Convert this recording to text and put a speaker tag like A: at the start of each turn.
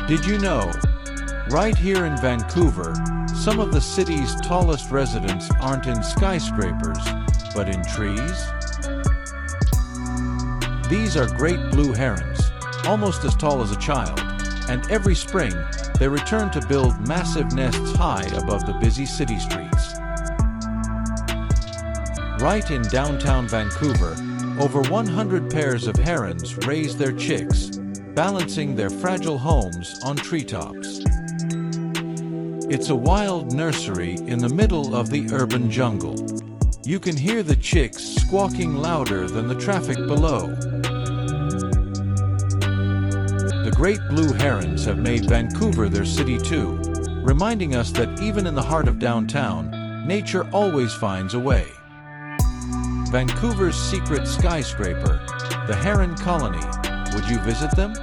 A: Did you know? Right here in Vancouver, some of the city's tallest residents aren't in skyscrapers, but in trees? These are great blue herons, almost as tall as a child, and every spring, they return to build massive nests high above the busy city streets. Right in downtown Vancouver, over 100 pairs of herons raise their chicks, balancing their fragile homes on treetops. It's a wild nursery in the middle of the urban jungle. You can hear the chicks squawking louder than the traffic below. The great blue herons have made Vancouver their city too, reminding us that even in the heart of downtown, nature always finds a way. Vancouver's secret skyscraper, the Heron Colony. Would you visit them?